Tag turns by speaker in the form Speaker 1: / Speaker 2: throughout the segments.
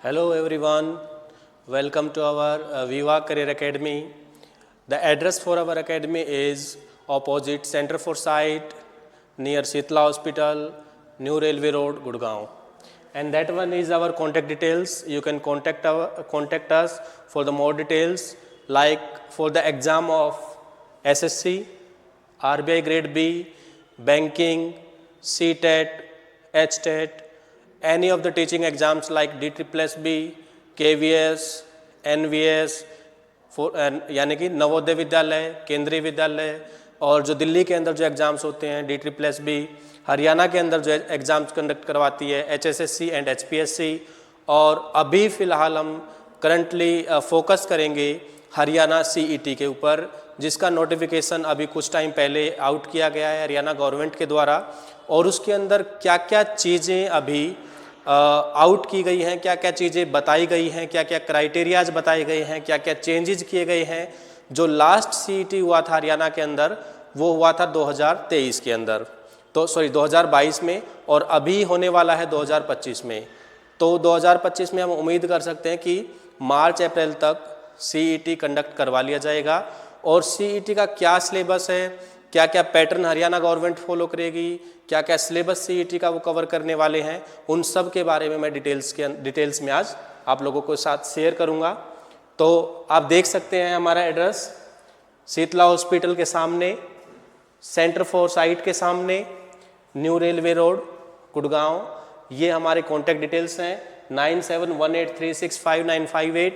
Speaker 1: Hello everyone, welcome to our Viva Career Academy. The address for our academy is opposite Center for Sight near Shitla Hospital, New Railway Road, Gurgaon. And that one is our contact details. You can contact us for the more details, like for the exam of SSC, RBI Grade B, Banking, CTET, HTET, any of the teaching exams like DSSB, KVS, NVS, यानी कि नवोदय विद्यालय, केंद्रीय विद्यालय और जो दिल्ली के अंदर जो exams होते हैं DSSB, हरियाणा के अंदर जो एग्ज़ाम्स कंडक्ट करवाती है HSSC एंड HPSC। और अभी फ़िलहाल हम करंटली फोकस करेंगे हरियाणा CET के ऊपर, जिसका नोटिफिकेशन अभी कुछ टाइम पहले आउट किया गया है हरियाणा गवर्नमेंट के द्वारा। और उसके अंदर क्या क्या चीज़ें अभी आउट की गई हैं, क्या क्या चीज़ें बताई गई हैं, क्या क्या क्राइटेरियाज बताए गए हैं, क्या क्या चेंजेस किए गए हैं। जो लास्ट CET हुआ था हरियाणा के अंदर वो हुआ था 2023 के अंदर, तो 2022 में, और अभी होने वाला है 2025 में। तो 2025 में हम उम्मीद कर सकते हैं कि मार्च अप्रैल तक CET कंडक्ट करवा लिया जाएगा। और CET का क्या सिलेबस है, क्या क्या पैटर्न हरियाणा गवर्नमेंट फॉलो करेगी, क्या क्या सिलेबस CET का वो कवर करने वाले हैं, उन सब के बारे में मैं डिटेल्स में आज आप लोगों के साथ शेयर करूंगा। तो आप देख सकते हैं हमारा एड्रेस शीतला हॉस्पिटल के सामने, सेंटर फॉर साइट के सामने, न्यू रेलवे रोड, गुड़गांव। ये हमारे कॉन्टैक्ट डिटेल्स हैं 9718365958,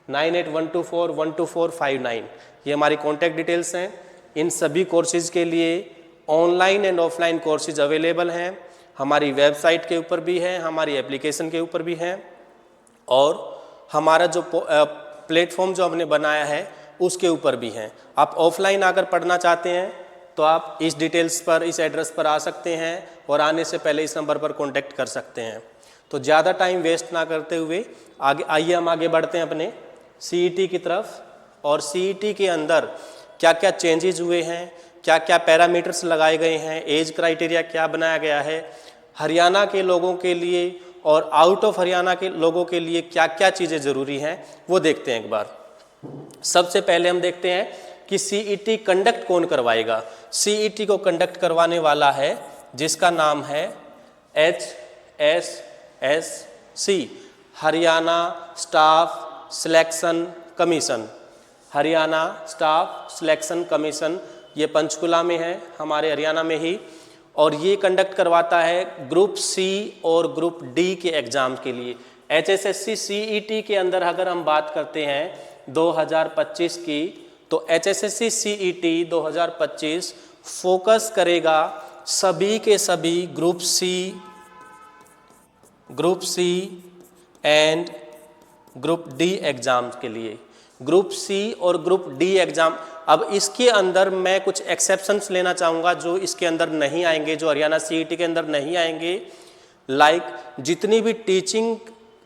Speaker 1: 9812412459। ये हमारी कॉन्टैक्ट डिटेल्स हैं। इन सभी कोर्सेज़ के लिए online and offline courses available हैं। हमारी वेबसाइट के ऊपर भी हैं, हमारी एप्लीकेशन के ऊपर भी हैं, और हमारा जो प्लेटफॉर्म जो हमने बनाया है उसके ऊपर भी हैं। आप ऑफलाइन अगर पढ़ना चाहते हैं तो आप इस डिटेल्स पर, इस एड्रेस पर आ सकते हैं, और आने से पहले इस नंबर पर कॉन्टैक्ट कर सकते हैं। तो ज़्यादा टाइम वेस्ट ना करते हुए आइए हम आगे बढ़ते हैं अपने CET की तरफ। और CET के अंदर क्या क्या चेंजेस हुए हैं, क्या क्या पैरामीटर्स लगाए गए हैं, एज क्राइटेरिया क्या बनाया गया है, हरियाणा के लोगों के लिए और आउट ऑफ हरियाणा के लोगों के लिए क्या क्या चीज़ें ज़रूरी हैं, वो देखते हैं एक बार। सबसे पहले हम देखते हैं कि CET कंडक्ट कौन करवाएगा। CET को कंडक्ट करवाने वाला है जिसका नाम है HSSC, Haryana staff selection commission. Haryana staff selection commission, ये पंचकुला में है, हमारे हरियाणा में ही, और ये कंडक्ट करवाता है ग्रुप C और ग्रुप D के एग्ज़ाम के लिए। HSSC CET के अंदर अगर हम बात करते हैं 2025 की, तो HSSC CET 2025 फोकस करेगा सभी के सभी group C and group D exam के लिए। ग्रुप C और ग्रुप D एग्ज़ाम, अब इसके अंदर मैं कुछ एक्सेप्शंस लेना चाहूँगा जो इसके अंदर नहीं आएंगे, जो हरियाणा CET के अंदर नहीं आएंगे। लाइक जितनी भी टीचिंग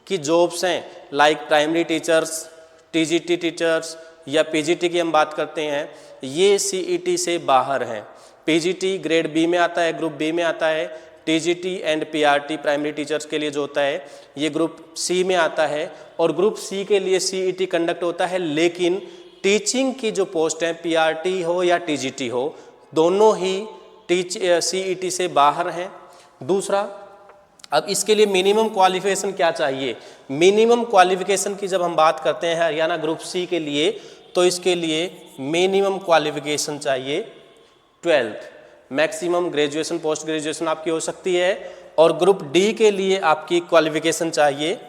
Speaker 1: की जॉब्स हैं, like primary teachers, TGT teachers या PGT की हम बात करते हैं, ये CET से बाहर हैं। PGT ग्रेड B में आता है, ग्रुप B में आता है। TGT and PRT primary teachers के लिए जो होता है ये ग्रुप C में आता है, और ग्रुप C के लिए CET कंडक्ट होता है। लेकिन टीचिंग की जो पोस्ट है, PRT हो या TGT हो, दोनों ही CET से बाहर हैं। दूसरा, अब इसके लिए मिनिमम क्वालिफिकेशन क्या चाहिए। मिनिमम क्वालिफिकेशन की जब हम बात करते हैं हरियाणा ग्रुप C के लिए, तो इसके लिए मिनिमम क्वालिफिकेशन चाहिए 12th, maximum graduation post graduation आपकी हो सकती है। और ग्रुप D के लिए आपकी क्वालिफिकेशन चाहिए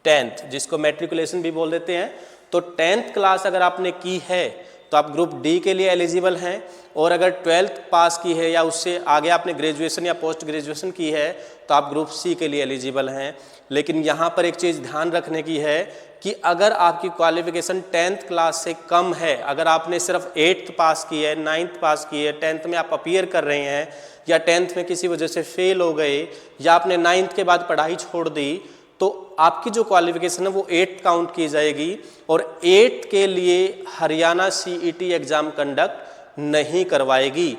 Speaker 1: 10th, जिसको मैट्रिकुलेशन भी बोल देते हैं। तो 10th क्लास अगर आपने की है तो आप ग्रुप D के लिए एलिजिबल हैं, और अगर 12th पास की है या उससे आगे आपने ग्रेजुएशन या पोस्ट ग्रेजुएशन की है तो आप ग्रुप C के लिए एलिजिबल हैं। लेकिन यहाँ पर एक चीज़ ध्यान रखने की है कि अगर आपकी क्वालिफिकेशन 10th क्लास से कम है, अगर आपने सिर्फ 8th पास की है, 9th पास की है, 10th में आप अपीयर कर रहे हैं, या 10th में किसी वजह से फेल हो गए, या आपने 9th के बाद पढ़ाई छोड़ दी, तो आपकी जो क्वालिफिकेशन है वो 8th काउंट की जाएगी। और 8th के लिए हरियाणा CET एग्ज़ाम कंडक्ट नहीं करवाएगी।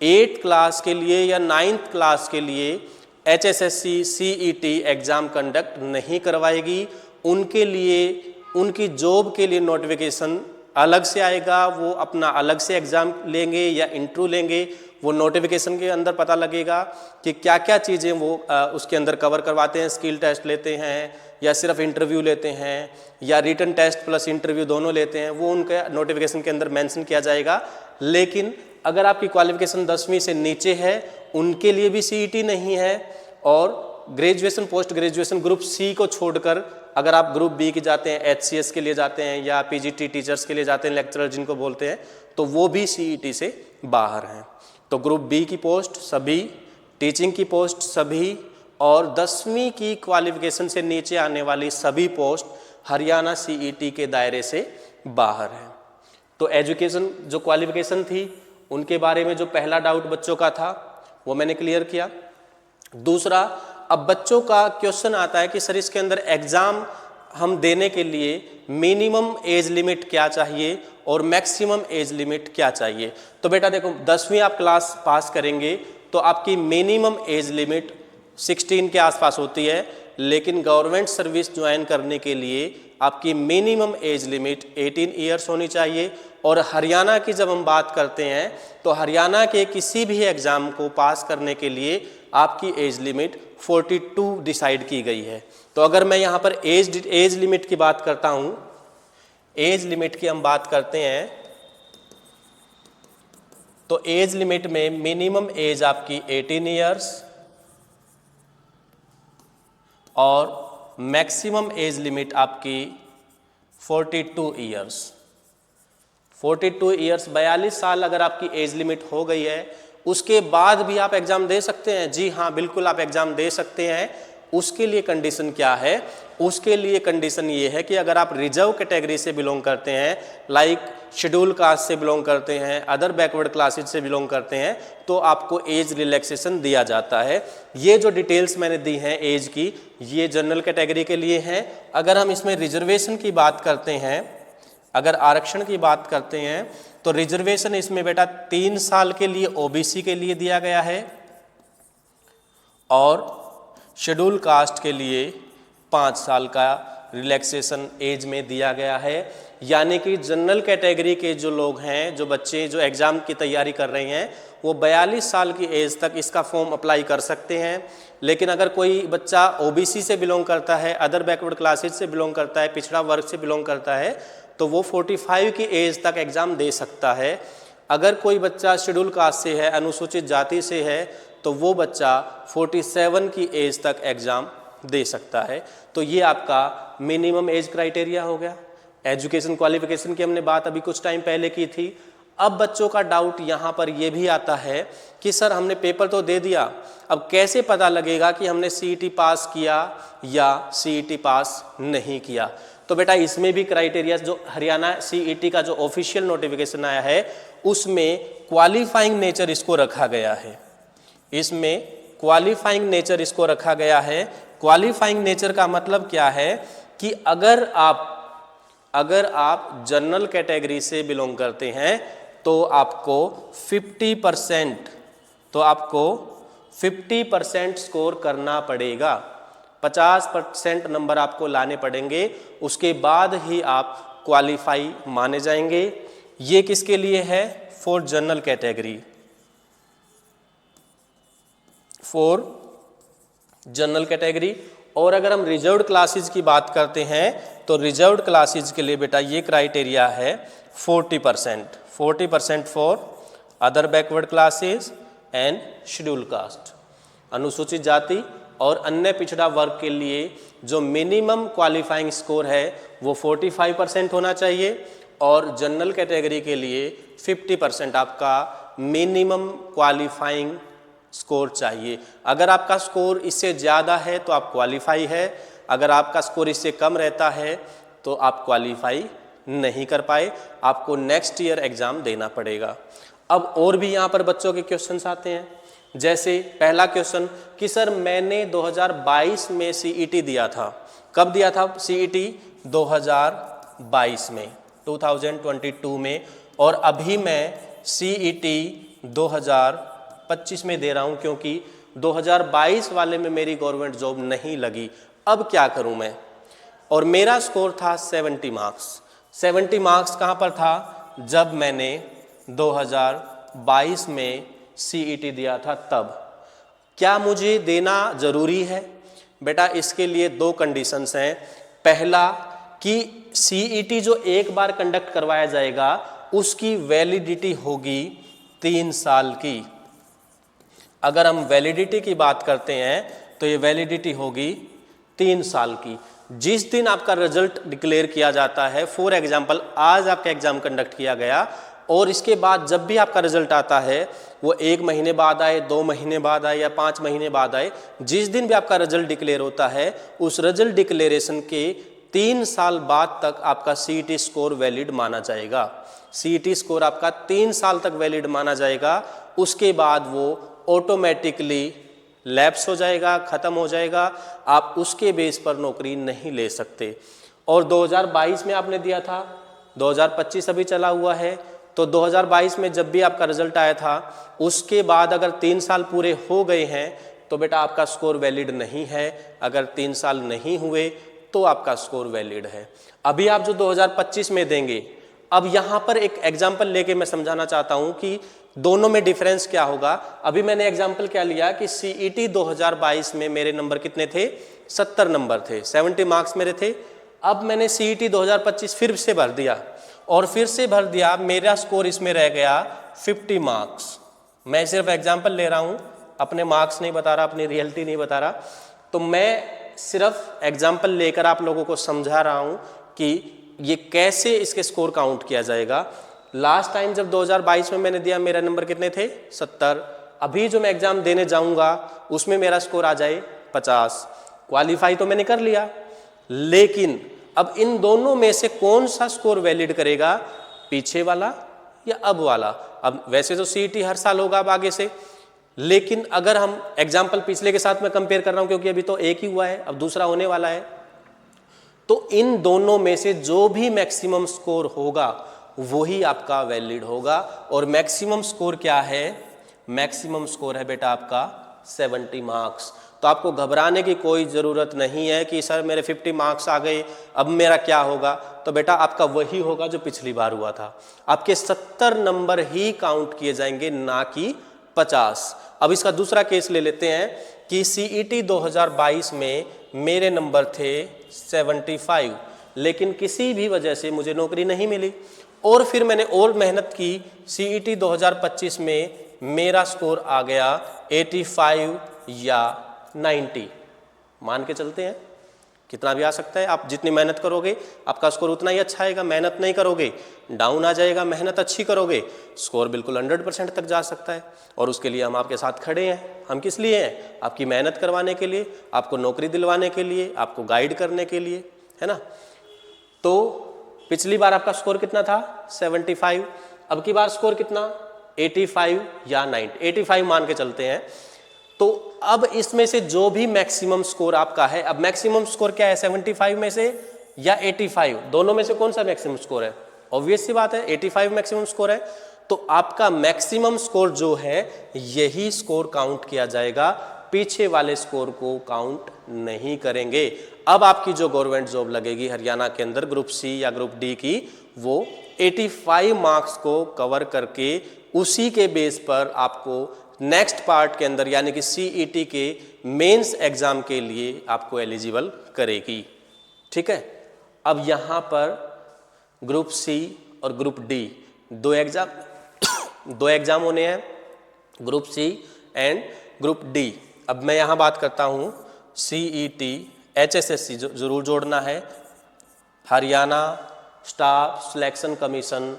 Speaker 1: 8th क्लास के लिए या 9th क्लास के लिए HSSC CET एग्ज़ाम कंडक्ट नहीं करवाएगी। उनके लिए, उनकी जॉब के लिए नोटिफिकेशन अलग से आएगा, वो अपना अलग से एग्ज़ाम लेंगे या इंटरव्यू लेंगे। वो नोटिफिकेशन के अंदर पता लगेगा कि क्या क्या चीज़ें वो उसके अंदर कवर करवाते हैं, स्किल टेस्ट लेते हैं या सिर्फ इंटरव्यू लेते हैं या रिटन टेस्ट प्लस इंटरव्यू दोनों लेते हैं, वो उनके नोटिफिकेशन के अंदर मेंशन किया जाएगा। लेकिन अगर आपकी क्वालिफिकेशन 10वीं से नीचे है, उनके लिए भी CET नहीं है। और graduation, post graduation group C को छोड़कर अगर आप ग्रुप B के जाते हैं, HCS के लिए जाते हैं या PGT टीचर्स के लिए जाते हैं, लेक्चरर जिनको बोलते हैं, तो वो भी CET से बाहर हैं। तो ग्रुप B की पोस्ट सभी, टीचिंग की पोस्ट सभी और 10वीं की क्वालिफिकेशन से नीचे आने वाली सभी पोस्ट हरियाणा CET के दायरे से बाहर हैं। तो एजुकेशन जो क्वालिफिकेशन थी उनके बारे में जो पहला डाउट बच्चों का था वो मैंने क्लियर किया। दूसरा, अब बच्चों का क्वेश्चन आता है कि सर इसके अंदर एग्ज़ाम हम देने के लिए मिनिमम एज लिमिट क्या चाहिए और मैक्सिमम एज लिमिट क्या चाहिए। तो बेटा देखो, 10वीं आप क्लास पास करेंगे तो आपकी मिनिमम एज लिमिट 16 के आसपास होती है, लेकिन गवर्नमेंट सर्विस ज्वाइन करने के लिए आपकी मिनिमम एज लिमिट 18 ईयर्स होनी चाहिए। और हरियाणा की जब हम बात करते हैं तो हरियाणा के किसी भी एग्ज़ाम को पास करने के लिए आपकी एज लिमिट 42 डिसाइड की गई है। तो अगर मैं यहाँ पर एज लिमिट की बात करता हूँ, एज लिमिट की हम बात करते हैं, तो एज लिमिट में मिनिमम एज आपकी 18 ईयर्स और मैक्सिमम एज लिमिट आपकी 42 ईयर्स। 42 ईयर्स, 42 साल अगर आपकी एज लिमिट हो गई है, उसके बाद भी आप एग्ज़ाम दे सकते हैं। जी हाँ, बिल्कुल आप एग्ज़ाम दे सकते हैं। उसके लिए कंडीशन क्या है? उसके लिए कंडीशन ये है कि अगर आप रिजर्व कैटेगरी से बिलोंग करते हैं, लाइक शेड्यूल कास्ट से बिलोंग करते हैं, अदर बैकवर्ड क्लासेज से बिलोंग करते हैं, तो आपको एज रिलैक्सेशन दिया जाता है। ये जो डिटेल्स मैंने दी हैं एज की, ये जनरल कैटेगरी के लिए हैं। अगर हम इसमें रिजर्वेशन की बात करते हैं, अगर आरक्षण की बात करते हैं, तो रिजर्वेशन इसमें बेटा 3 साल के लिए OBC के लिए दिया गया है और शेड्यूल कास्ट के लिए 5 साल का रिलैक्सेशन एज में दिया गया है। यानी कि जनरल कैटेगरी के जो लोग हैं, जो बच्चे जो एग्ज़ाम की तैयारी कर रहे हैं, वो 42 साल की एज तक इसका फॉर्म अप्लाई कर सकते हैं। लेकिन अगर कोई बच्चा OBC से बिलोंग करता है, अदर बैकवर्ड क्लासेज से बिलोंग करता है, पिछड़ा वर्ग से बिलोंग करता है, तो वो 45 की एज तक एग्ज़ाम दे सकता है। अगर कोई बच्चा शेड्यूल कास्ट से है, अनुसूचित जाति से है, तो वो बच्चा 47 की एज तक एग्ज़ाम दे सकता है। तो ये आपका मिनिमम एज क्राइटेरिया हो गया। एजुकेशन क्वालिफिकेशन की हमने बात अभी कुछ टाइम पहले की थी। अब बच्चों का डाउट यहाँ पर ये भी आता है कि सर हमने पेपर तो दे दिया, अब कैसे पता लगेगा कि हमने CET पास किया या CET पास नहीं किया। तो बेटा इसमें भी क्राइटेरिया, जो हरियाणा CET का जो ऑफिशियल नोटिफिकेशन आया है उसमें क्वालिफाइंग नेचर इसको रखा गया है। इसमें क्वालिफाइंग नेचर इसको रखा गया है। क्वालिफाइंग नेचर का मतलब क्या है कि अगर आप जनरल कैटेगरी से बिलोंग करते हैं तो आपको 50% स्कोर करना पड़ेगा। 50% नंबर आपको लाने पड़ेंगे, उसके बाद ही आप क्वालिफाई माने जाएंगे। ये किसके लिए है? For general category, for general category. और अगर हम रिजर्व्ड क्लासेज की बात करते हैं तो रिजर्व्ड क्लासेज के लिए बेटा ये क्राइटेरिया है 40% for other backward classes and schedule caste. अनुसूचित जाति और अन्य पिछड़ा वर्ग के लिए जो मिनिमम क्वालिफाइंग स्कोर है वो 45% होना चाहिए और जनरल कैटेगरी के लिए 50% आपका मिनिमम क्वालिफाइंग स्कोर चाहिए। अगर आपका स्कोर इससे ज़्यादा है तो आप क्वालिफाई है, अगर आपका स्कोर इससे कम रहता है तो आप क्वालिफाई नहीं कर पाए, आपको नेक्स्ट ईयर एग्ज़ाम देना पड़ेगा। अब और भी यहाँ पर बच्चों के क्वेश्चंस आते हैं, जैसे पहला क्वेश्चन कि सर मैंने 2022 में CET दिया था। कब दिया था CET? 2022 में, 2022 में, और अभी मैं CET 2025 में दे रहा हूँ क्योंकि 2022 वाले में मेरी गवर्नमेंट जॉब नहीं लगी, अब क्या करूं मैं? और मेरा स्कोर था 70 मार्क्स। 70 मार्क्स कहाँ पर था? जब मैंने 2022 में CET दिया था तब। क्या मुझे देना ज़रूरी है? बेटा इसके लिए दो कंडीशंस हैं। पहला कि CET जो एक बार कंडक्ट करवाया जाएगा उसकी वैलिडिटी होगी 3 साल की। अगर हम वैलिडिटी की बात करते हैं तो ये वैलिडिटी होगी 3 साल की। जिस दिन आपका रिजल्ट डिक्लेयर किया जाता है, फॉर एग्जाम्पल आज आपका एग्जाम कंडक्ट किया गया और इसके बाद जब भी आपका रिजल्ट आता है वो 1 महीने बाद आए, 2 महीने बाद आए या 5 महीने बाद आए, जिस दिन भी आपका रिजल्ट डिक्लेयर होता है उस रिजल्ट डिक्लेरेशन के 3 साल बाद तक आपका CET स्कोर वैलिड माना जाएगा। CET स्कोर आपका 3 साल तक वैलिड माना जाएगा। उसके बाद वो ऑटोमेटिकली लैप्स हो जाएगा, ख़त्म हो जाएगा, आप उसके बेस पर नौकरी नहीं ले सकते। और 2022 में आपने दिया था, 2025 अभी चला हुआ है, तो 2022 में जब भी आपका रिजल्ट आया था उसके बाद अगर 3 साल पूरे हो गए हैं तो बेटा आपका स्कोर वैलिड नहीं है। अगर 3 साल नहीं हुए तो आपका स्कोर वैलिड है। अभी आप जो 2025 में देंगे, अब यहाँ पर एक एग्जाम्पल लेके मैं समझाना चाहता हूँ कि दोनों में डिफरेंस क्या होगा। अभी मैंने एग्जाम्पल क्या लिया कि CET 2022 में मेरे नंबर कितने थे? 70 नंबर थे, 70 मार्क्स मेरे थे। अब मैंने CET 2025 फिर से भर दिया और फिर से भर दिया, मेरा स्कोर इसमें रह गया 50 मार्क्स। मैं सिर्फ एग्जाम्पल ले रहा हूँ, अपने मार्क्स नहीं बता रहा, अपनी रियलिटी नहीं बता रहा। तो मैं सिर्फ एग्जाम्पल लेकर आप लोगों को समझा रहा हूँ कि ये कैसे इसके स्कोर काउंट किया जाएगा। लास्ट टाइम जब 2022 में मैंने दिया मेरा नंबर कितने थे? 70। अभी जो मैं एग्जाम देने जाऊंगा उसमें मेरा स्कोर आ जाए 50। क्वालिफाई तो मैंने कर लिया, लेकिन अब इन दोनों में से कौन सा स्कोर वैलिड करेगा? पीछे वाला या अब वाला? अब वैसे तो CET हर साल होगा अब आगे से, लेकिन अगर हम एग्जाम्पल पिछले के साथ मैं कंपेयर कर रहा हूं क्योंकि अभी तो एक ही हुआ है, अब दूसरा होने वाला है, तो इन दोनों में से जो भी मैक्सिमम स्कोर होगा वही आपका वैलिड होगा। और मैक्सिमम स्कोर क्या है? मैक्सिमम स्कोर है बेटा आपका 70 मार्क्स। तो आपको घबराने की कोई ज़रूरत नहीं है कि सर मेरे 50 मार्क्स आ गए, अब मेरा क्या होगा। तो बेटा आपका वही होगा जो पिछली बार हुआ था, आपके 70 नंबर ही काउंट किए जाएंगे, ना कि 50। अब इसका दूसरा केस ले लेते हैं कि CET 2022 में मेरे नंबर थे 75, लेकिन किसी भी वजह से मुझे नौकरी नहीं मिली और फिर मैंने और मेहनत की। CET 2025 में मेरा स्कोर आ गया 85 या 90, मान के चलते हैं, कितना भी आ सकता है। आप जितनी मेहनत करोगे आपका स्कोर उतना ही अच्छा आएगा। मेहनत नहीं करोगे डाउन आ जाएगा, मेहनत अच्छी करोगे स्कोर बिल्कुल 100% तक जा सकता है। और उसके लिए हम आपके साथ खड़े हैं। हम किस लिए हैं? आपकी मेहनत करवाने के लिए, आपको नौकरी दिलवाने के लिए, आपको गाइड करने के लिए, है ना। तो पिछली बार आपका स्कोर कितना था? 75। अब की बार स्कोर कितना? 85 या 90, 85 मान के चलते हैं। तो अब इसमें से जो भी मैक्सिमम स्कोर आपका है, अब मैक्सिमम स्कोर क्या है? 75 में से या 85? दोनों में से कौन सा मैक्सिमम स्कोर है? ऑब्वियस सी बात है 85 मैक्सिमम स्कोर है। तो आपका मैक्सिमम स्कोर जो है यही स्कोर काउंट किया जाएगा, पीछे वाले स्कोर को काउंट नहीं करेंगे। अब आपकी जो गवर्नमेंट जॉब लगेगी हरियाणा के अंदर ग्रुप C या ग्रुप D की, वो 85 मार्क्स को कवर करके उसी के बेस पर आपको नेक्स्ट पार्ट के अंदर यानी कि CET के मेंस एग्जाम के लिए आपको एलिजिबल करेगी। ठीक है। अब यहाँ पर ग्रुप C और ग्रुप D दो एग्जाम होने हैं, group C and group D। अब मैं यहाँ बात करता हूँ CET HSSC जरूर जोड़ना है, Haryana staff selection commission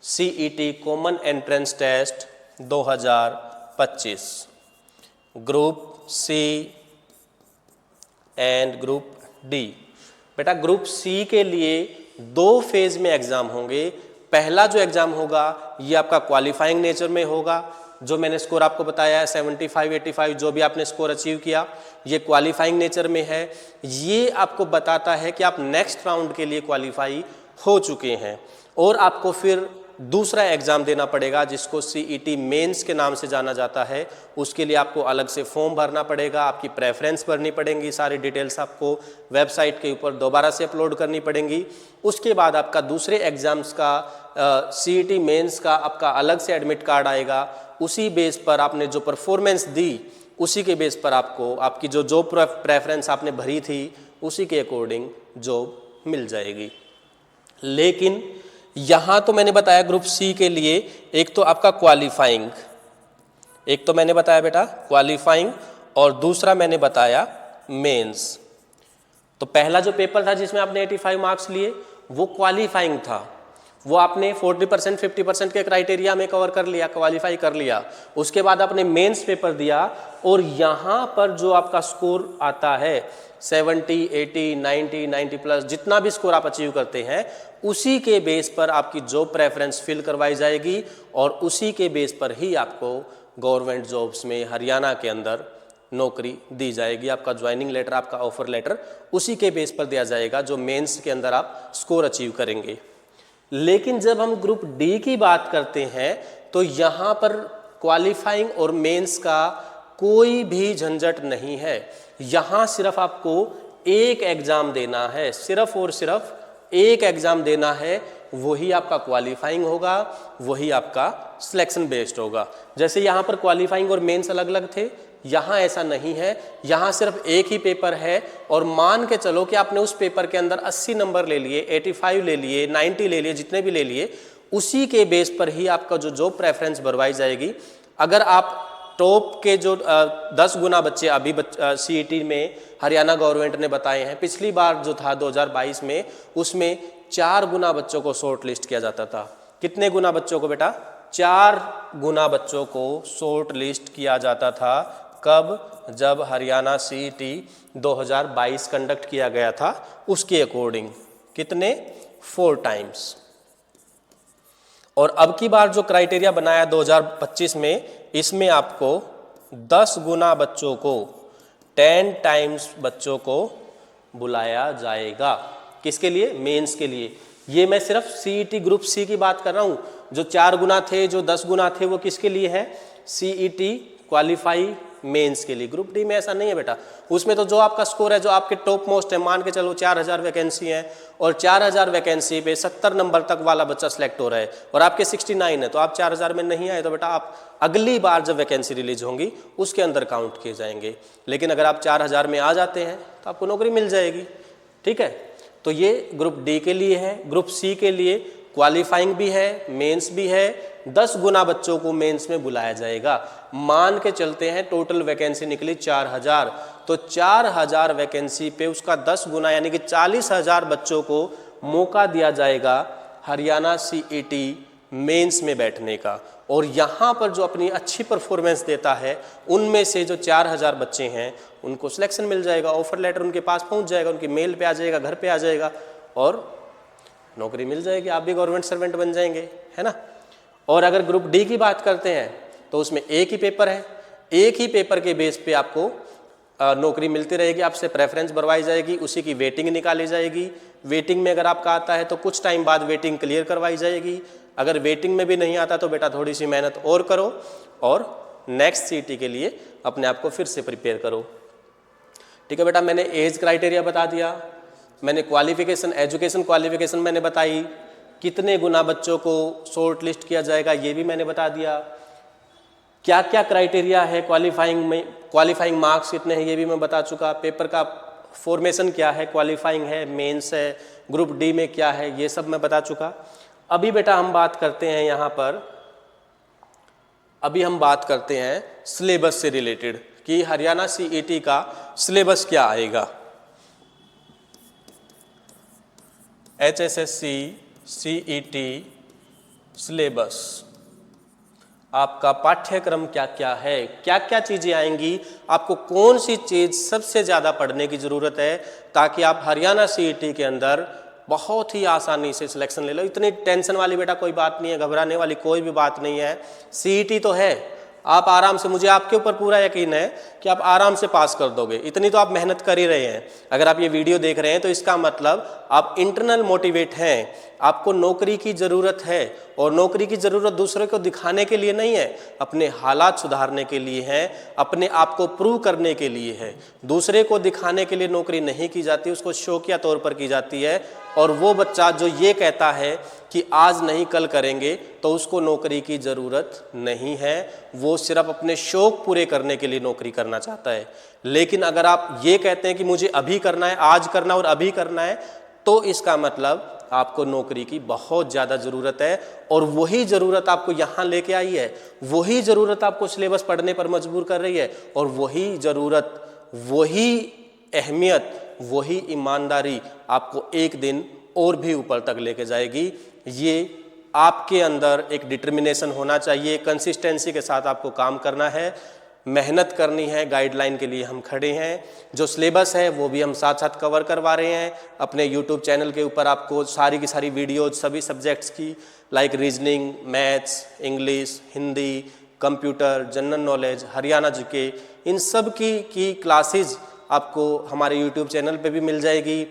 Speaker 1: CET common entrance test 2025, group C and group D। बेटा ग्रुप C के लिए 2 फेज में एग्जाम होंगे। पहला जो एग्जाम होगा ये आपका क्वालिफाइंग नेचर में होगा, जो मैंने स्कोर आपको बताया है 75 85 जो भी आपने स्कोर अचीव किया ये क्वालिफाइंग नेचर में है। ये आपको बताता है कि आप नेक्स्ट राउंड के लिए क्वालिफाई हो चुके हैं और आपको फिर दूसरा एग्ज़ाम देना पड़ेगा जिसको CET मेंस के नाम से जाना जाता है। उसके लिए आपको अलग से फॉर्म भरना पड़ेगा, आपकी प्रेफरेंस भरनी पड़ेंगी, सारी डिटेल्स आपको वेबसाइट के ऊपर दोबारा से अपलोड करनी पड़ेंगी। उसके बाद आपका दूसरे एग्ज़ाम्स का CET मेंस का आपका अलग से एडमिट कार्ड आएगा। उसी बेस पर आपने जो परफॉर्मेंस दी उसी के बेस पर आपको आपकी जो जॉब प्रेफरेंस आपने भरी थी उसी के अकॉर्डिंग जॉब मिल जाएगी। लेकिन यहाँ तो मैंने बताया ग्रुप सी के लिए एक तो आपका क्वालिफाइंग, एक तो मैंने बताया बेटा क्वालिफाइंग और दूसरा मैंने बताया मेंस। तो पहला जो पेपर था जिसमें आपने 85 मार्क्स लिए वो क्वालिफाइंग था, वो आपने 40% 50% के क्राइटेरिया में कवर कर लिया, क्वालिफाई कर लिया। उसके बाद आपने मेंस पेपर दिया और यहाँ पर जो आपका स्कोर आता है 70, 80, 90, 90 प्लस जितना भी स्कोर आप अचीव करते हैं उसी के बेस पर आपकी जॉब प्रेफरेंस फिल करवाई जाएगी और उसी के बेस पर ही आपको गवर्नमेंट जॉब्स में हरियाणा के अंदर नौकरी दी जाएगी। आपका ज्वाइनिंग लेटर, आपका ऑफर लेटर उसी के बेस पर दिया जाएगा जो मेंस के अंदर आप स्कोर अचीव करेंगे। लेकिन जब हम ग्रुप डी की बात करते हैं तो यहाँ पर क्वालिफाइंग और मेंस का कोई भी झंझट नहीं है। यहाँ सिर्फ आपको एक एग्ज़ाम देना है, सिर्फ और सिर्फ एक एग्ज़ाम देना है, वही आपका क्वालिफाइंग होगा, वही आपका सिलेक्शन बेस्ड होगा। जैसे यहाँ पर क्वालिफाइंग और मेंस अलग अलग थे, यहाँ ऐसा नहीं है। यहाँ सिर्फ एक ही पेपर है और मान के चलो कि आपने उस पेपर के अंदर 80 नंबर ले लिए, 85 ले लिए, 90 ले लिए, जितने भी ले लिए, उसी के बेस पर ही आपका जो जॉब प्रेफरेंस भरवाई जाएगी। अगर आप टॉप के जो 10 गुना बच्चे अभी CET में हरियाणा गवर्नमेंट ने बताए हैं, पिछली बार जो था 2022 में उसमें 4 गुना बच्चों को शॉर्ट लिस्ट किया जाता था। कितने गुना बच्चों को बेटा? 4 गुना बच्चों को शॉर्ट लिस्ट किया जाता था। कब? जब हरियाणा CET 2022 कंडक्ट किया गया था उसके अकॉर्डिंग। कितने? 4 टाइम्स। और अब की बार जो क्राइटेरिया बनाया 2025 में, इसमें आपको 10 गुना बच्चों को, 10 टाइम्स बच्चों को बुलाया जाएगा। किसके लिए? मेंस के लिए। ये मैं सिर्फ CET ग्रुप सी की बात कर रहा हूँ। जो 4 गुना थे, जो 10 गुना थे, वो किसके लिए है? CET क्वालिफाई मेंस के लिए। ग्रुप डी में ऐसा नहीं है बेटा। उसमें तो जो आपका स्कोर है, जो आपके टॉप मोस्ट है, मान के चलो 4000 वैकेंसी है और 4000 वैकेंसी पे 70 नंबर तक वाला बच्चा सेलेक्ट हो रहा है और आपके 69 है, तो आप 4000 में नहीं आए तो बेटा आप अगली बार जब वैकेंसी रिलीज होंगी उसके अंदर काउंट किए जाएंगे। लेकिन अगर आप 4000 में आ जाते हैं तो आपको नौकरी मिल जाएगी। ठीक है, तो ये ग्रुप डी के लिए है। ग्रुप सी के लिए क्वालिफाइंग भी है, मेंस भी है। 10 गुना बच्चों को मेंस में बुलाया जाएगा। मान के चलते हैं टोटल वैकेंसी निकली 4000, तो 4000 वैकेंसी पे उसका 10 गुना यानी कि 40000 बच्चों को मौका दिया जाएगा हरियाणा CET मेंस में बैठने का। और यहाँ पर जो अपनी अच्छी परफॉर्मेंस देता है उनमें से जो 4000 बच्चे हैं उनको सिलेक्शन मिल जाएगा, ऑफर लेटर उनके पास पहुँच जाएगा, उनकी मेल पे आ जाएगा, घर पे आ जाएगा और नौकरी मिल जाएगी। आप भी गवर्नमेंट सर्वेंट बन जाएंगे, है ना। और अगर ग्रुप डी की बात करते हैं तो उसमें एक ही पेपर है, एक ही पेपर के बेस पे आपको नौकरी मिलती रहेगी, आपसे प्रेफरेंस भरवाई जाएगी, उसी की वेटिंग निकाली जाएगी। वेटिंग में अगर आपका आता है तो कुछ टाइम बाद वेटिंग क्लियर करवाई जाएगी। अगर वेटिंग में भी नहीं आता तो बेटा थोड़ी सी मेहनत और करो और नेक्स्ट CET के लिए अपने आप को फिर से प्रिपेयर करो। ठीक है बेटा, मैंने एज क्राइटेरिया बता दिया, मैंने क्वालिफिकेशन, एजुकेशन क्वालिफिकेशन मैंने बताई, कितने गुना बच्चों को शॉर्ट लिस्ट किया जाएगा ये भी मैंने बता दिया, क्या क्या क्राइटेरिया है क्वालिफाइंग में, क्वालिफाइंग मार्क्स कितने हैं ये भी मैं बता चुका, पेपर का फॉर्मेशन क्या है, क्वालिफाइंग है, मेंस है, ग्रुप डी में क्या है, ये सब मैं बता चुका। अभी बेटा हम बात करते हैं यहाँ पर, अभी हम बात करते हैं सिलेबस से रिलेटेड कि हरियाणा CET का सिलेबस क्या आएगा। HSSC CET सिलेबस, आपका पाठ्यक्रम क्या क्या है, क्या क्या चीज़ें आएंगी, आपको कौन सी चीज़ सबसे ज़्यादा पढ़ने की ज़रूरत है ताकि आप हरियाणा CET के अंदर बहुत ही आसानी से सिलेक्शन ले लो। इतनी टेंशन वाली बेटा कोई बात नहीं है, घबराने वाली कोई भी बात नहीं है। CET तो है आप आराम से, मुझे आपके ऊपर पूरा यकीन है कि आप आराम से पास कर दोगे, इतनी तो आप मेहनत कर ही रहे हैं। अगर आप ये वीडियो देख रहे हैं तो इसका मतलब आप इंटरनल मोटिवेट हैं, आपको नौकरी की ज़रूरत है। और नौकरी की ज़रूरत दूसरे को दिखाने के लिए नहीं है, अपने हालात सुधारने के लिए है, अपने आप को प्रूव करने के लिए है। दूसरे को दिखाने के लिए नौकरी नहीं की जाती, उसको शौकिया तौर पर की जाती है। और वो बच्चा जो ये कहता है कि आज नहीं कल करेंगे, तो उसको नौकरी की ज़रूरत नहीं है, वो सिर्फ अपने शौक़ पूरे करने के लिए नौकरी करना चाहता है। लेकिन अगर आप ये कहते हैं कि मुझे अभी करना है, आज करना और अभी करना है, तो इसका मतलब आपको नौकरी की बहुत ज़्यादा ज़रूरत है। और वही ज़रूरत आपको यहाँ लेके आई है, वही ज़रूरत आपको सिलेबस पढ़ने पर मजबूर कर रही है, और वही ज़रूरत, वही अहमियत, वही ईमानदारी आपको एक दिन और भी ऊपर तक लेके जाएगी। ये आपके अंदर एक डिटर्मिनेशन होना चाहिए, कंसिस्टेंसी के साथ आपको काम करना है, मेहनत करनी है। गाइडलाइन के लिए हम खड़े हैं, जो सिलेबस है वो भी हम साथ साथ कवर करवा रहे हैं। अपने यूट्यूब चैनल के ऊपर आपको सारी की सारी वीडियोज सभी सब्जेक्ट्स की, like reasoning, maths, English, Hindi, computer, general knowledge, Haryana GK, इन सब की क्लासेज आपको हमारे यूट्यूब चैनल पे भी मिल जाएगी।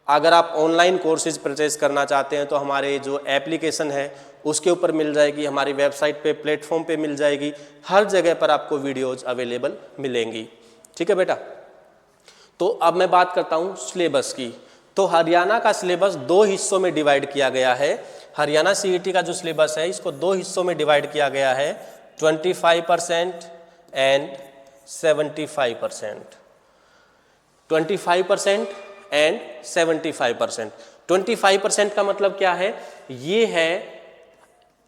Speaker 1: अगर आप ऑनलाइन कोर्सेज परचेज करना चाहते हैं तो हमारे जो एप्लीकेशन है उसके ऊपर मिल जाएगी, हमारी वेबसाइट पे, प्लेटफॉर्म पे मिल जाएगी, हर जगह पर आपको वीडियोज अवेलेबल मिलेंगी। ठीक है बेटा। तो अब मैं बात करता हूँ सिलेबस की। तो हरियाणा का सिलेबस 2 हिस्सों में डिवाइड किया गया है। हरियाणा सीईटी का जो सिलेबस है इसको 2 हिस्सों में डिवाइड किया गया है, 25% एंड 75%। 25% एंड 75%। 25% का मतलब क्या है? ये है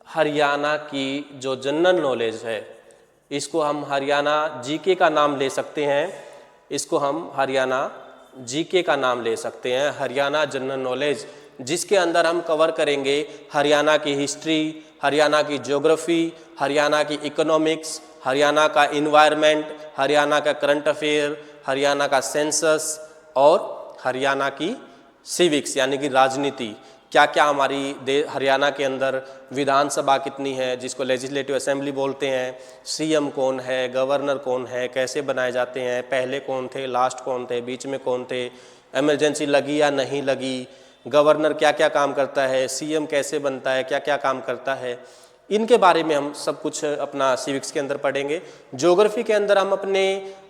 Speaker 1: हरियाणा की जो जनरल नॉलेज है, इसको हम हरियाणा जीके का नाम ले सकते हैं, इसको हम हरियाणा जीके का नाम ले सकते हैं, हरियाणा जनरल नॉलेज, जिसके अंदर हम कवर करेंगे हरियाणा की हिस्ट्री, हरियाणा की ज्योग्राफी, हरियाणा की इकोनॉमिक्स, हरियाणा का इन्वायरमेंट, हरियाणा का करंट अफेयर, हरियाणा का सेंसस और हरियाणा की सिविक्स यानी कि राजनीति। क्या क्या हमारी हरियाणा के अंदर विधानसभा कितनी है, जिसको लेजिस्लेटिव असेंबली बोलते हैं, सीएम कौन है, गवर्नर कौन है, कैसे बनाए जाते हैं, पहले कौन थे, लास्ट कौन थे, बीच में कौन थे, इमरजेंसी लगी या नहीं लगी, गवर्नर क्या क्या काम करता है, सीएम कैसे बनता है, क्या क्या काम करता है, इनके बारे में हम सब कुछ अपना सिविक्स के अंदर पढ़ेंगे। ज्योग्राफी के अंदर हम अपने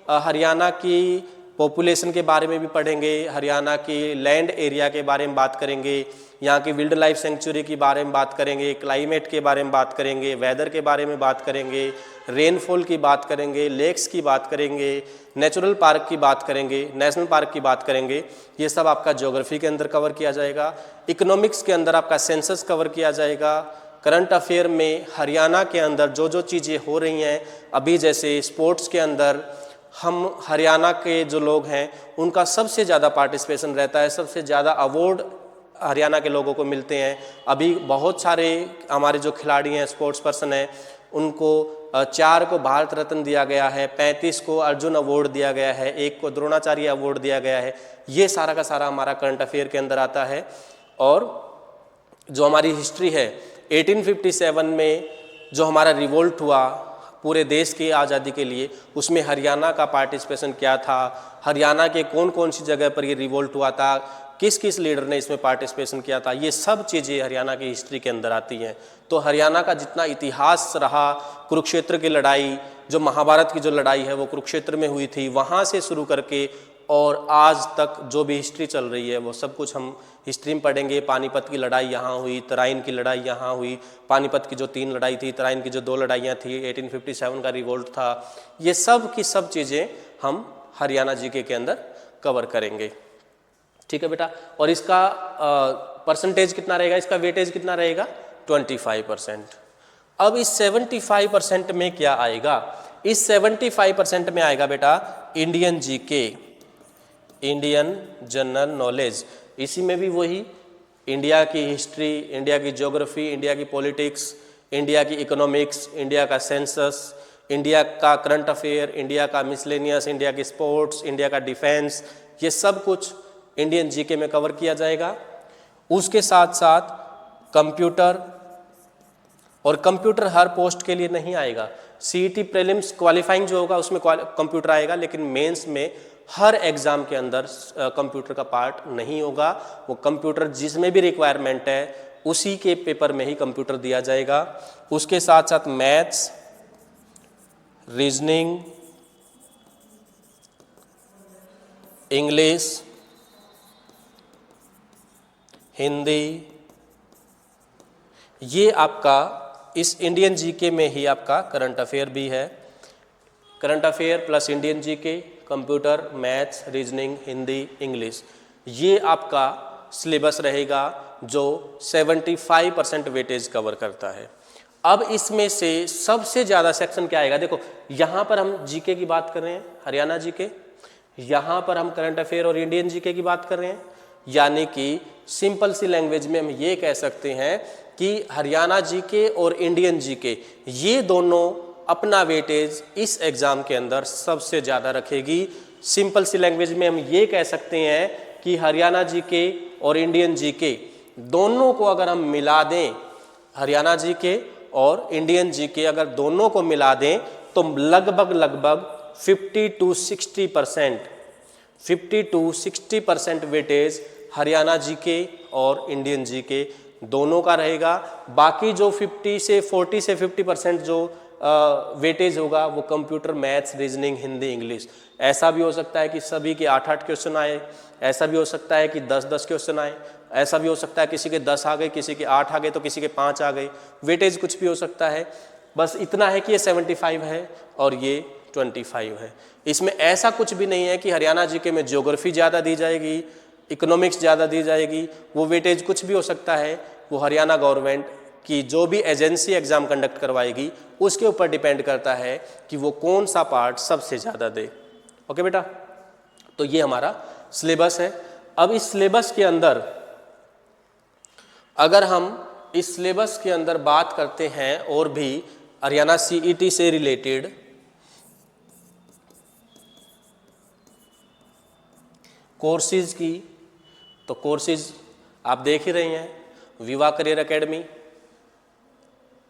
Speaker 1: हरियाणा की पॉपुलेशन के बारे में भी पढ़ेंगे, हरियाणा की लैंड एरिया के बारे में बात करेंगे, यहाँ की वाइल्ड लाइफ सेंचुरी के बारे में बात करेंगे, क्लाइमेट के बारे में बात करेंगे, वेदर के बारे में बात करेंगे, रेनफॉल की बात करेंगे, लेक्स की बात करेंगे, नेचुरल पार्क की बात करेंगे, नेशनल पार्क की बात करेंगे। ये सब आपका ज्योग्राफी के अंदर कवर किया जाएगा। इकोनॉमिक्स के अंदर आपका सेंसस कवर किया जाएगा। करंट अफेयर में हरियाणा के अंदर जो जो चीज़ें हो रही हैं अभी, जैसे स्पोर्ट्स के अंदर हम हरियाणा के जो लोग हैं उनका सबसे ज़्यादा पार्टिसिपेशन रहता है, सबसे ज़्यादा अवार्ड हरियाणा के लोगों को मिलते हैं। अभी बहुत सारे हमारे जो खिलाड़ी हैं, स्पोर्ट्स पर्सन हैं, उनको 4 को भारत रत्न दिया गया है, 35 को अर्जुन अवार्ड दिया गया है, 1 को द्रोणाचार्य अवार्ड दिया गया है। ये सारा का सारा हमारा करंट अफेयर के अंदर आता है। और जो हमारी हिस्ट्री है, 1857 में जो हमारा रिवोल्ट हुआ पूरे देश की आज़ादी के लिए, उसमें हरियाणा का पार्टिसिपेशन क्या था, हरियाणा के कौन कौन सी जगह पर ये रिवोल्ट हुआ था, किस किस लीडर ने इसमें पार्टिसिपेशन किया था, ये सब चीज़ें हरियाणा की हिस्ट्री के अंदर आती हैं। तो हरियाणा का जितना इतिहास रहा, कुरुक्षेत्र की लड़ाई, जो महाभारत की जो लड़ाई है वो कुरुक्षेत्र में हुई थी, वहाँ से शुरू करके और आज तक जो भी हिस्ट्री चल रही है वो सब कुछ हम हिस्ट्री में पढ़ेंगे। पानीपत की लड़ाई यहाँ हुई, तराइन की लड़ाई यहाँ हुई, पानीपत की जो 3 लड़ाई थी, तराइन की जो 2 लड़ाइयाँ थी, 1857 का रिवोल्ट था, ये सब की सब चीज़ें हम हरियाणा जीके के अंदर कवर करेंगे। ठीक है बेटा। और इसका परसेंटेज कितना रहेगा, इसका वेटेज कितना रहेगा? 25%। अब इस 75% में क्या आएगा? इस 75% में आएगा बेटा Indian GK, Indian general knowledge. इसी में भी वही इंडिया की हिस्ट्री, इंडिया की ज्योग्राफी, इंडिया की पॉलिटिक्स, इंडिया की इकोनॉमिक्स, इंडिया का सेंसस, इंडिया का करंट अफेयर, इंडिया का मिसलेनियस, इंडिया की स्पोर्ट्स, इंडिया का डिफेंस, ये सब कुछ इंडियन जीके में कवर किया जाएगा। उसके साथ साथ कंप्यूटर, और कंप्यूटर हर पोस्ट के लिए नहीं आएगा। सीईटी प्रीलिम्स क्वालिफाइंग जो होगा उसमें कंप्यूटर आएगा, लेकिन मेंस में हर एग्जाम के अंदर कंप्यूटर का पार्ट नहीं होगा। वो कंप्यूटर जिसमें भी रिक्वायरमेंट है उसी के पेपर में ही कंप्यूटर दिया जाएगा। उसके साथ साथ मैथ्स, रीजनिंग, इंग्लिश, हिंदी, ये आपका इस इंडियन जीके में ही आपका करंट अफेयर भी है। Current affair plus Indian GK, computer, maths, reasoning, Hindi, English, ये आपका सिलेबस रहेगा जो 75% वेटेज कवर करता है। अब इसमें से सबसे ज़्यादा सेक्शन क्या आएगा? देखो यहाँ पर हम जीके की बात कर रहे हैं, हरियाणा जीके, यहाँ पर हम करंट अफेयर और इंडियन जीके की बात कर रहे हैं। यानी कि सिंपल सी लैंग्वेज में हम ये कह सकते हैं कि हरियाणा जीके और इंडियन जीके ये दोनों अपना वेटेज इस एग्ज़ाम के अंदर सबसे ज़्यादा रखेगी। सिंपल सी लैंग्वेज में हम ये कह सकते हैं कि हरियाणा जीके और इंडियन जीके दोनों को अगर हम मिला दें, हरियाणा जीके और इंडियन जीके अगर दोनों को मिला दें तो लगभग 50 to 60% वेटेज हरियाणा जीके और इंडियन जीके दोनों का रहेगा। बाकी जो 40 से 50% जो वेटेज होगा वो computer, maths, reasoning, Hindi, English. ऐसा भी हो सकता है कि सभी के 8-8 क्वेश्चन आए, ऐसा भी हो सकता है कि 10-10 क्वेश्चन आए, ऐसा भी हो सकता है किसी के 10 आ गए, किसी के 8 आ गए तो किसी के 5 आ गए। वेटेज कुछ भी हो सकता है, बस इतना है कि ये 75 है और ये 25 है। इसमें ऐसा कुछ भी नहीं है कि हरियाणा जीके में ज्योग्राफी ज़्यादा दी जाएगी, इकोनॉमिक्स ज़्यादा दी जाएगी। वो वेटेज कुछ भी हो सकता है, वो हरियाणा गवर्नमेंट की जो भी एजेंसी एग्ज़ाम कंडक्ट करवाएगी उसके ऊपर डिपेंड करता है कि वो कौन सा पार्ट सबसे ज़्यादा दे। ओके बेटा, तो ये हमारा सिलेबस है। अब इस सिलेबस के अंदर अगर हम इस सिलेबस के अंदर बात करते हैं और भी हरियाणा सीईटी से रिलेटेड, कोर्सेज की, तो कोर्सेज आप देख ही रहे हैं, विवा करियर एकेडमी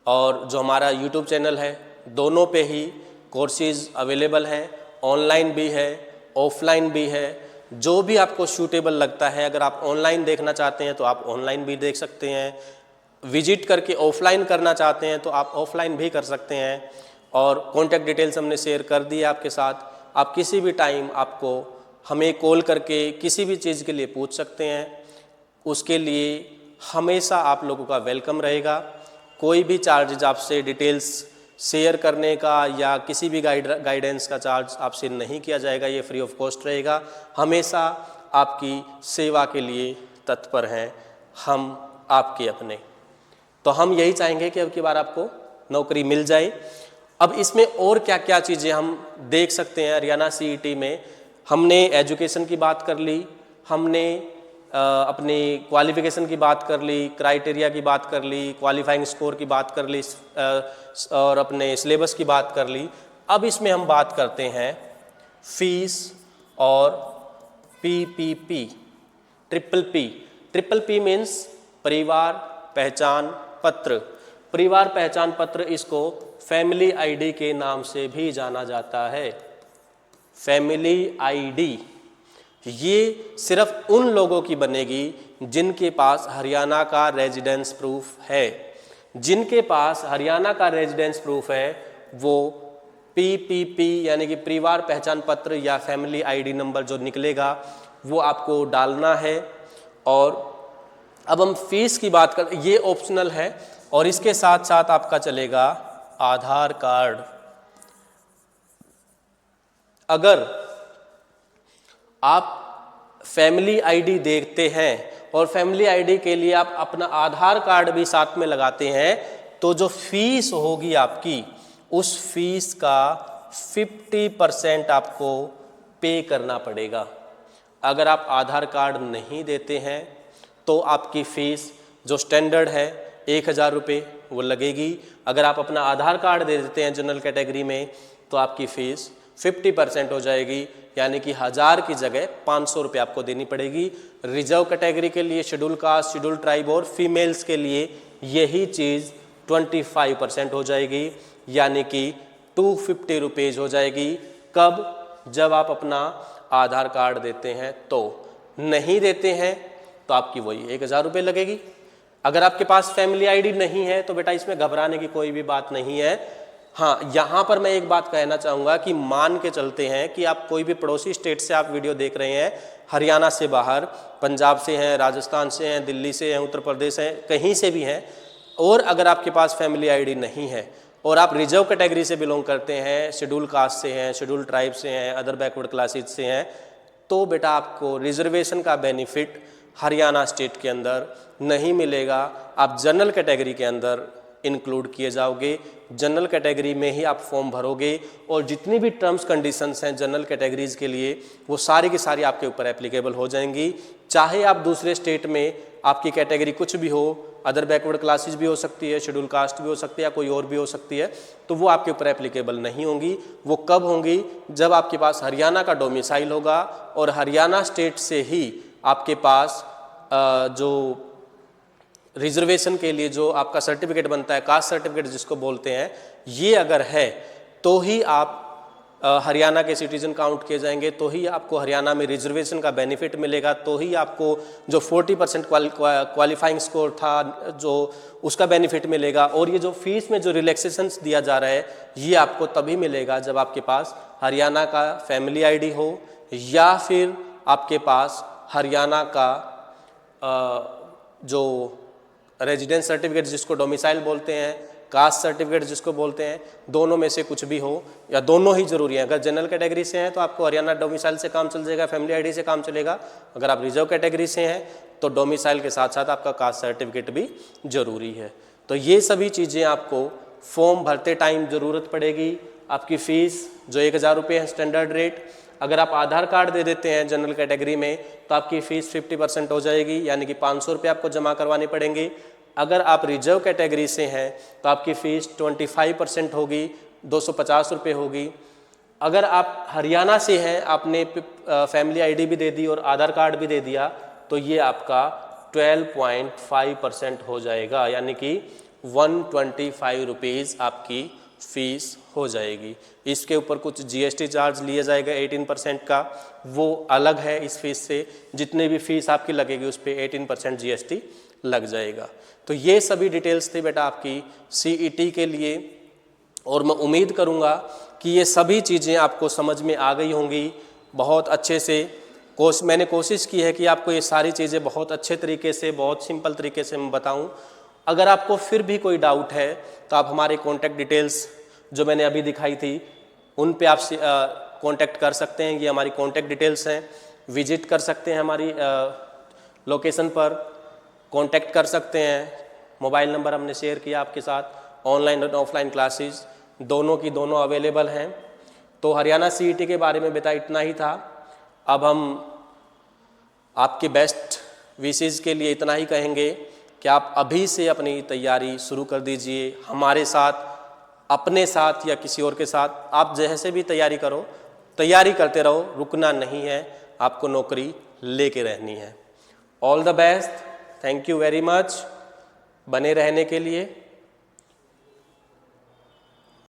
Speaker 1: और जो हमारा यूट्यूब चैनल है, दोनों पे ही कोर्सेज अवेलेबल हैं। ऑनलाइन भी है, ऑफलाइन भी है, जो भी आपको सूटेबल लगता है। अगर आप ऑनलाइन देखना चाहते हैं तो आप ऑनलाइन भी देख सकते हैं, विजिट करके ऑफलाइन करना चाहते हैं तो आप ऑफलाइन भी कर सकते हैं। और कॉन्टैक्ट डिटेल्स हमने शेयर कर दी है आपके साथ। आप किसी भी टाइम आपको हमें कॉल करके किसी भी चीज़ के लिए पूछ सकते हैं, उसके लिए हमेशा आप लोगों का वेलकम रहेगा। कोई भी चार्जेज आपसे डिटेल्स शेयर करने का या किसी भी गाइडेंस का चार्ज आपसे नहीं किया जाएगा, ये फ्री ऑफ कॉस्ट रहेगा। हमेशा आपकी सेवा के लिए तत्पर हैं हम आपके अपने। तो हम यही चाहेंगे कि अब की बार आपको नौकरी मिल जाए। अब इसमें और क्या क्या चीज़ें हम देख सकते हैं हरियाणा सीईटी में। हमने एजुकेशन की बात कर ली, हमने अपनी क्वालिफिकेशन की बात कर ली, क्राइटेरिया की बात कर ली, क्वालिफाइंग स्कोर की बात कर ली और अपने सिलेबस की बात कर ली। अब इसमें हम बात करते हैं फीस और पीपीपी, ट्रिपल पी मीन्स परिवार पहचान पत्र। परिवार पहचान पत्र, इसको फैमिली आईडी के नाम से भी जाना जाता है। फैमिली आईडी ये सिर्फ उन लोगों की बनेगी जिनके पास हरियाणा का रेजिडेंस प्रूफ है। जिनके पास हरियाणा का रेजिडेंस प्रूफ है वो पीपीपी यानी कि परिवार पहचान पत्र या फैमिली आईडी नंबर जो निकलेगा वो आपको डालना है। और अब हम फीस की बात कर, ये ऑप्शनल है और इसके साथ साथ आपका चलेगा आधार कार्ड। अगर आप फैमिली आईडी देखते हैं और फैमिली आईडी के लिए आप अपना आधार कार्ड भी साथ में लगाते हैं तो जो फीस होगी आपकी, उस फीस का 50% आपको पे करना पड़ेगा। अगर आप आधार कार्ड नहीं देते हैं तो आपकी फ़ीस जो स्टैंडर्ड है 1000 रुपये वो लगेगी। अगर आप अपना आधार कार्ड दे देते हैं जनरल कैटेगरी में तो आपकी फ़ीस 50% हो जाएगी, यानी कि 1000 की जगह 500 रुपये आपको देनी पड़ेगी। रिजर्व कैटेगरी के लिए, शेड्यूल कास्ट, शेड्यूल ट्राइब और फीमेल्स के लिए यही चीज़ 25% हो जाएगी, यानी कि 250 रुपीज़ हो जाएगी। कब? जब आप अपना आधार कार्ड देते हैं तो। नहीं देते हैं तो आपकी वही 1000 रुपये लगेगी। अगर आपके पास फैमिली आईडी नहीं है तो बेटा इसमें घबराने की कोई भी बात नहीं है। हाँ, यहाँ पर मैं एक बात कहना चाहूँगा कि मान के चलते हैं कि आप कोई भी पड़ोसी स्टेट से आप वीडियो देख रहे हैं, हरियाणा से बाहर, पंजाब से हैं, राजस्थान से हैं, दिल्ली से हैं, उत्तर प्रदेश हैं, कहीं से भी हैं, और अगर आपके पास फैमिली आईडी नहीं है और आप रिजर्व कैटेगरी से बिलोंग करते हैं, शेड्यूल कास्ट से हैं, शेड्यूल ट्राइब से हैं, अदर बैकवर्ड क्लासेज से हैं, तो बेटा आपको रिजर्वेशन का बेनिफिट हरियाणा स्टेट के अंदर नहीं मिलेगा। आप जनरल कैटेगरी के अंदर इंक्लूड किए जाओगे। जनरल कैटेगरी में ही आप फॉर्म भरोगे और जितनी भी टर्म्स कंडीशंस हैं जनरल कैटेगरीज के लिए वो सारी की सारी आपके ऊपर एप्लीकेबल हो जाएंगी। चाहे आप दूसरे स्टेट में आपकी कैटेगरी कुछ भी हो, अदर बैकवर्ड क्लासेस भी हो सकती है, शेड्यूल कास्ट भी हो सकती है, या कोई और भी हो सकती है, तो वो आपके ऊपर एप्लीकेबल नहीं होंगी। वो कब होंगी? जब आपके पास हरियाणा का डोमिसाइल होगा और हरियाणा स्टेट से ही आपके पास जो रिजर्वेशन के लिए जो आपका सर्टिफिकेट बनता है, कास्ट सर्टिफिकेट जिसको बोलते हैं, ये अगर है तो ही आप हरियाणा के सिटीजन काउंट किए जाएंगे, तो ही आपको हरियाणा में रिजर्वेशन का बेनिफिट मिलेगा, तो ही आपको जो 40% क्वालिफाइंग स्कोर था जो उसका बेनिफिट मिलेगा। और ये जो फीस में जो रिलैक्सेशंस दिया जा रहा है ये आपको तभी मिलेगा जब आपके पास हरियाणा का फैमिली आईडी हो या फिर आपके पास हरियाणा का जो रेजिडेंस सर्टिफिकेट जिसको डोमिसाइल बोलते हैं, कास्ट सर्टिफिकेट जिसको बोलते हैं, दोनों में से कुछ भी हो या दोनों ही जरूरी है। अगर जनरल कैटेगरी से हैं तो आपको हरियाणा डोमिसाइल से काम चल जाएगा, फैमिली आईडी से काम चलेगा। अगर आप रिजर्व कैटेगरी से हैं तो डोमिसाइल के साथ साथ आपका कास्ट सर्टिफिकेट भी जरूरी है। तो ये सभी चीज़ें आपको फॉर्म भरते टाइम ज़रूरत पड़ेगी। आपकी फ़ीस जो 1000 रुपये है स्टैंडर्ड रेट, अगर आप आधार कार्ड दे देते हैं जनरल कैटेगरी में तो आपकी फ़ीस 50% हो जाएगी, यानी कि 500 रुपये आपको जमा करवाने पड़ेंगे। अगर आप रिजर्व कैटेगरी से हैं तो आपकी फ़ीस 25% होगी, 250 रुपये होगी। अगर आप हरियाणा से हैं, आपने फैमिली आईडी भी दे दी और आधार कार्ड भी दे दिया, तो ये आपका 12.5% हो जाएगा, यानी कि 125 रुपीज़ आपकी फ़ीस हो जाएगी। इसके ऊपर कुछ जीएसटी चार्ज लिया जाएगा 18% का, वो अलग है इस फीस से। जितने भी फीस आपकी लगेगी उस पर 18% जीएसटी लग जाएगा। तो ये सभी डिटेल्स थे बेटा आपकी सीईटी के लिए, और मैं उम्मीद करूँगा कि ये सभी चीज़ें आपको समझ में आ गई होंगी बहुत अच्छे से। मैंने कोशिश की है कि आपको ये सारी चीज़ें बहुत अच्छे तरीके से, बहुत सिंपल तरीके से मैं बताऊँ। अगर आपको फिर भी कोई डाउट है तो आप हमारे कॉन्टैक्ट डिटेल्स जो मैंने अभी दिखाई थी उन पे आप कॉन्टैक्ट कर सकते हैं। ये हमारी कॉन्टैक्ट डिटेल्स हैं। विजिट कर सकते हैं हमारी लोकेशन पर, कॉन्टैक्ट कर सकते हैं। मोबाइल नंबर हमने शेयर किया आपके साथ। ऑनलाइन और ऑफलाइन क्लासेस दोनों की दोनों अवेलेबल हैं। तो हरियाणा सीईटी के बारे में बेटा इतना ही था। अब हम आपके बेस्ट विशेज़ के लिए इतना ही कहेंगे कि आप अभी से अपनी तैयारी शुरू कर दीजिए हमारे साथ, अपने साथ या किसी और के साथ। आप जैसे भी तैयारी करो, तैयारी करते रहो, रुकना नहीं है, आपको नौकरी लेके रहनी है। All the best, thank you very much बने रहने के लिए।